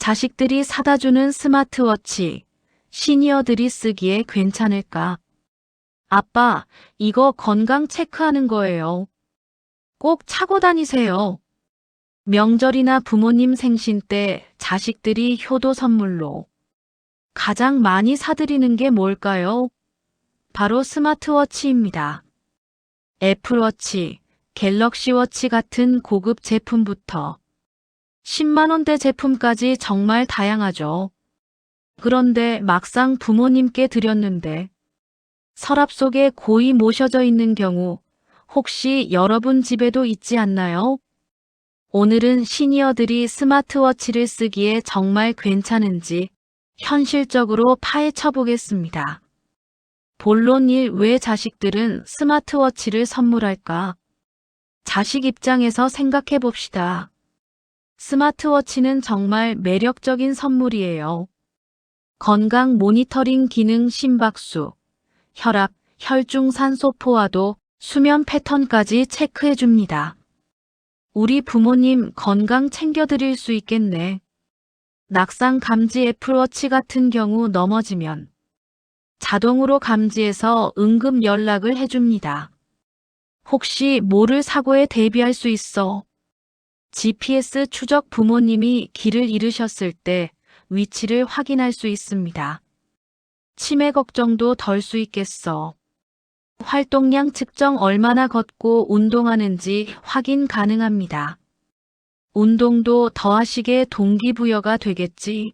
자식들이 사다 주는 스마트워치, 시니어들이 쓰기에 괜찮을까? 아빠, 이거 건강 체크하는 거예요. 꼭 차고 다니세요. 명절이나 부모님 생신 때 자식들이 효도 선물로 가장 많이 사드리는 게 뭘까요? 바로 스마트워치입니다. 애플워치, 갤럭시워치 같은 고급 제품부터 10만 원대 제품까지 정말 다양하죠. 그런데 막상 부모님께 드렸는데 서랍 속에 고이 모셔져 있는 경우 혹시 여러분 집에도 있지 않나요? 오늘은 시니어들이 스마트워치를 쓰기에 정말 괜찮은지 현실적으로 파헤쳐 보겠습니다. 본론 1. 왜 자식들은 스마트워치를 선물할까? 자식 입장에서 생각해 봅시다. 스마트워치는 정말 매력적인 선물이에요. 건강 모니터링 기능 심박수, 혈압, 혈중 산소 포화도, 수면 패턴까지 체크해 줍니다. 우리 부모님 건강 챙겨드릴 수 있겠네. 낙상 감지 애플워치 같은 경우 넘어지면 자동으로 감지해서 응급 연락을 해줍니다. 혹시 모를 사고에 대비할 수 있어. GPS 추적 부모님이 길을 잃으셨을 때 위치를 확인할 수 있습니다. 치매 걱정도 덜 수 있겠어. 활동량 측정 얼마나 걷고 운동하는지 확인 가능합니다. 운동도 더 하시게 동기부여가 되겠지.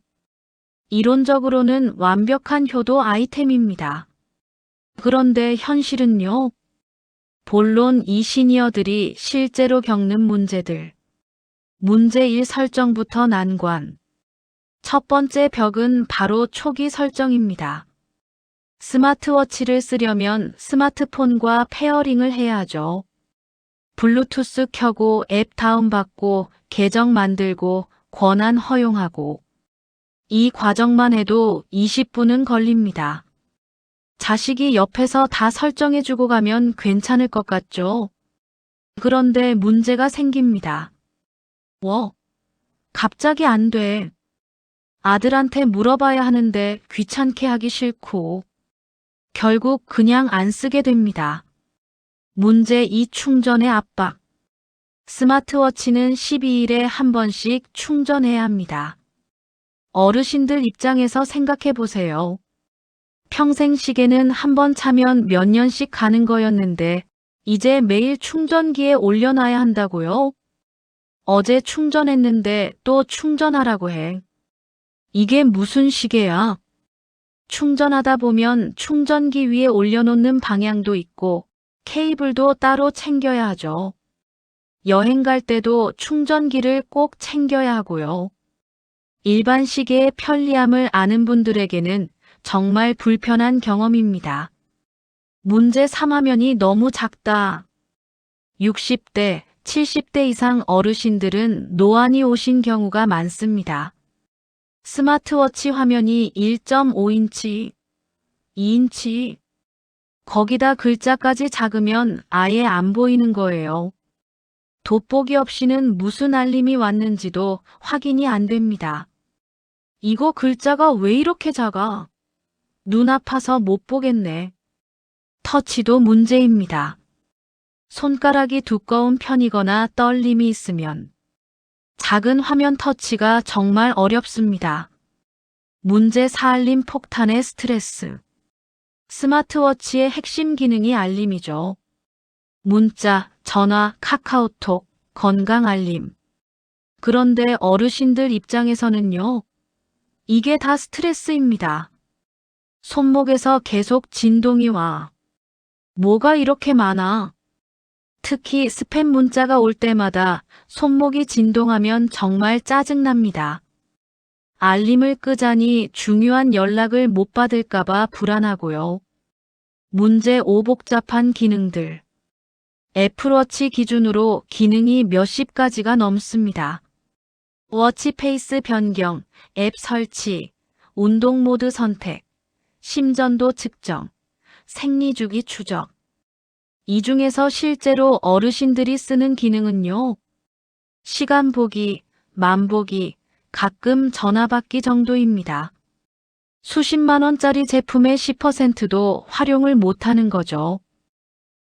이론적으로는 완벽한 효도 아이템입니다. 그런데 현실은요? 본론 이 시니어들이 실제로 겪는 문제들. 문제 1 설정부터 난관. 첫 번째 벽은 바로 초기 설정입니다. 스마트워치를 쓰려면 스마트폰과 페어링을 해야 하죠. 블루투스 켜고 앱 다운받고 계정 만들고 권한 허용하고 이 과정만 해도 20분은 걸립니다. 자식이 옆에서 다 설정해주고 가면 괜찮을 것 같죠? 그런데 문제가 생깁니다. 갑자기 안 돼. 아들한테 물어봐야 하는데 귀찮게 하기 싫고 결국 그냥 안 쓰게 됩니다. 문제 2 충전의 압박. 스마트워치는 12일에 한 번씩 충전해야 합니다. 어르신들 입장에서 생각해 보세요. 평생 시계는 한 번 차면 몇 년씩 가는 거였는데 이제 매일 충전기에 올려놔야 한다고요? 어제 충전했는데 또 충전하라고 해. 이게 무슨 시계야? 충전하다 보면 충전기 위에 올려놓는 방향도 있고 케이블도 따로 챙겨야 하죠. 여행 갈 때도 충전기를 꼭 챙겨야 하고요. 일반 시계의 편리함을 아는 분들에게는 정말 불편한 경험입니다. 문제 3 화면이 너무 작다. 60대, 70대 이상 어르신들은 노안이 오신 경우가 많습니다. 스마트워치 화면이 1.5인치, 2인치, 거기다 글자까지 작으면 아예 안 보이는 거예요. 돋보기 없이는 무슨 알림이 왔는지도 확인이 안 됩니다. 이거 글자가 왜 이렇게 작아? 눈 아파서 못 보겠네. 터치도 문제입니다. 손가락이 두꺼운 편이거나 떨림이 있으면 작은 화면 터치가 정말 어렵습니다. 문제 4 알림 폭탄의 스트레스. 스마트워치의 핵심 기능이 알림이죠. 문자, 전화, 카카오톡, 건강 알림. 그런데 어르신들 입장에서는요. 이게 다 스트레스입니다. 손목에서 계속 진동이 와. 뭐가 이렇게 많아? 특히 스팸 문자가 올 때마다 손목이 진동하면 정말 짜증납니다. 알림을 끄자니 중요한 연락을 못 받을까봐 불안하고요. 문제 5 복잡한 기능들. 애플워치 기준으로 기능이 몇십 가지가 넘습니다. 워치페이스 변경, 앱 설치, 운동 모드 선택, 심전도 측정, 생리주기 추적. 이 중에서 실제로 어르신들이 쓰는 기능은요. 시간 보기, 만 보기, 가끔 전화 받기 정도입니다. 수십만 원짜리 제품의 10%도 활용을 못하는 거죠.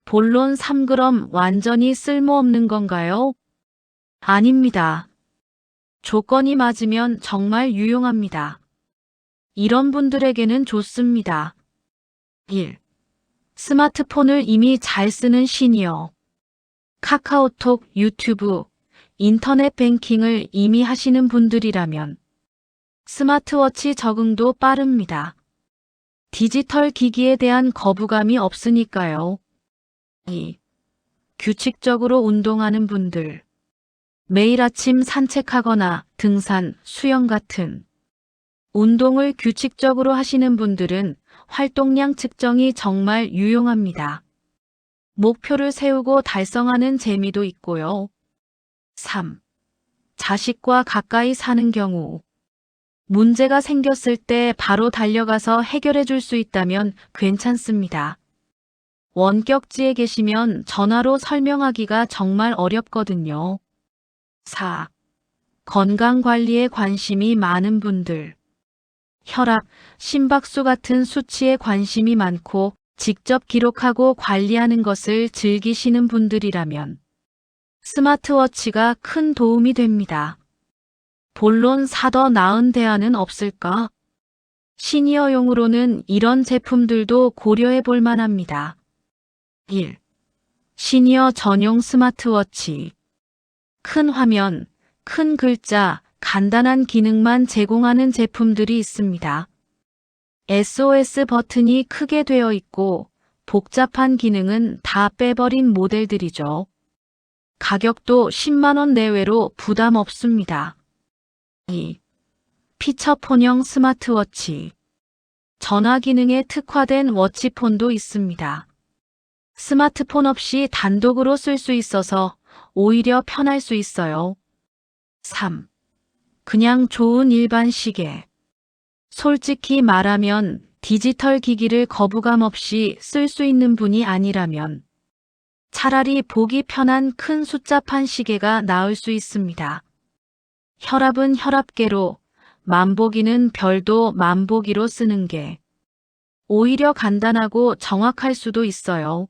본론 3g 완전히 쓸모없는 건가요? 아닙니다. 조건이 맞으면 정말 유용합니다. 이런 분들에게는 좋습니다. 1. 스마트폰을 이미 잘 쓰는 시니어. 카카오톡, 유튜브, 인터넷 뱅킹을 이미 하시는 분들이라면 스마트워치 적응도 빠릅니다. 디지털 기기에 대한 거부감이 없으니까요. 2. 규칙적으로 운동하는 분들. 매일 아침 산책하거나 등산, 수영 같은 운동을 규칙적으로 하시는 분들은 활동량 측정이 정말 유용합니다. 목표를 세우고 달성하는 재미도 있고요. 3. 자식과 가까이 사는 경우. 문제가 생겼을 때 바로 달려가서 해결해 줄 수 있다면 괜찮습니다. 원격지에 계시면 전화로 설명하기가 정말 어렵거든요. 4. 건강관리에 관심이 많은 분들. 혈압, 심박수 같은 수치에 관심이 많고 직접 기록하고 관리하는 것을 즐기시는 분들이라면 스마트워치가 큰 도움이 됩니다. 본론 더 나은 대안은 없을까? 시니어용으로는 이런 제품들도 고려해 볼 만합니다. 1. 시니어 전용 스마트워치. 큰 화면, 큰 글자, 간단한 기능만 제공하는 제품들이 있습니다. SOS 버튼이 크게 되어 있고 복잡한 기능은 다 빼버린 모델들이죠. 가격도 10만 원 내외로 부담 없습니다. 2. 피처폰형 스마트워치. 전화 기능에 특화된 워치폰도 있습니다. 스마트폰 없이 단독으로 쓸 수 있어서 오히려 편할 수 있어요. 3. 그냥 좋은 일반 시계. 솔직히 말하면 디지털 기기를 거부감 없이 쓸 수 있는 분이 아니라면 차라리 보기 편한 큰 숫자판 시계가 나을 수 있습니다. 혈압은 혈압계로, 만보기는 별도 만보기로 쓰는 게 오히려 간단하고 정확할 수도 있어요.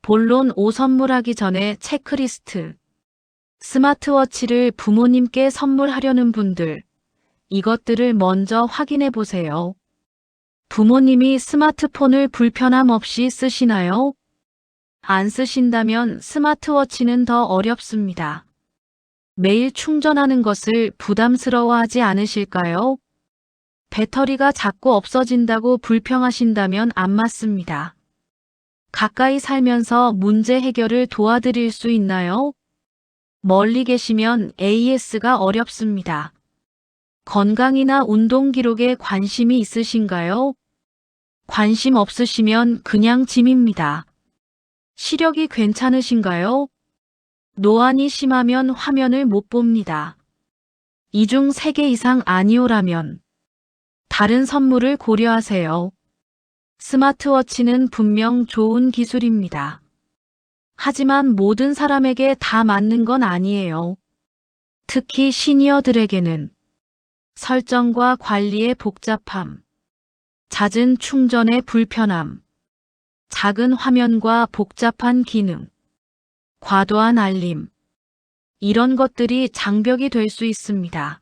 본론 5 선물하기 전에 체크리스트. 스마트워치를 부모님께 선물하려는 분들, 이것들을 먼저 확인해 보세요. 부모님이 스마트폰을 불편함 없이 쓰시나요? 안 쓰신다면 스마트워치는 더 어렵습니다. 매일 충전하는 것을 부담스러워하지 않으실까요? 배터리가 자꾸 없어진다고 불평하신다면 안 맞습니다. 가까이 살면서 문제 해결을 도와드릴 수 있나요? 멀리 계시면 AS가 어렵습니다. 건강이나 운동 기록에 관심이 있으신가요? 관심 없으시면 그냥 짐입니다. 시력이 괜찮으신가요? 노안이 심하면 화면을 못 봅니다. 이 중 3개 이상 아니오라면 다른 선물을 고려하세요. 스마트워치는 분명 좋은 기술입니다. 하지만 모든 사람에게 다 맞는 건 아니에요. 특히 시니어들에게는 설정과 관리의 복잡함, 잦은 충전의 불편함, 작은 화면과 복잡한 기능, 과도한 알림, 이런 것들이 장벽이 될 수 있습니다.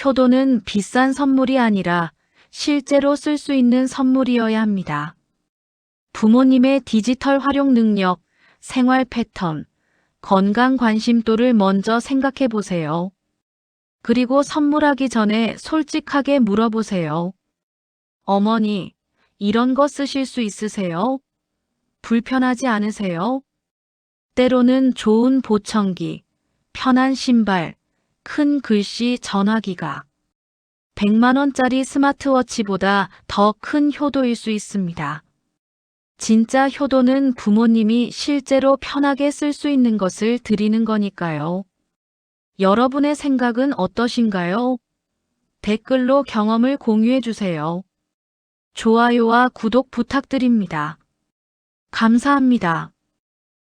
효도는 비싼 선물이 아니라 실제로 쓸 수 있는 선물이어야 합니다. 부모님의 디지털 활용 능력, 생활 패턴, 건강 관심도를 먼저 생각해 보세요. 그리고 선물하기 전에 솔직하게 물어보세요. 어머니, 이런 거 쓰실 수 있으세요? 불편하지 않으세요? 때로는 좋은 보청기, 편한 신발, 큰 글씨 전화기가 100만 원짜리 스마트워치보다 더 큰 효도일 수 있습니다. 진짜 효도는 부모님이 실제로 편하게 쓸 수 있는 것을 드리는 거니까요. 여러분의 생각은 어떠신가요? 댓글로 경험을 공유해 주세요. 좋아요와 구독 부탁드립니다. 감사합니다.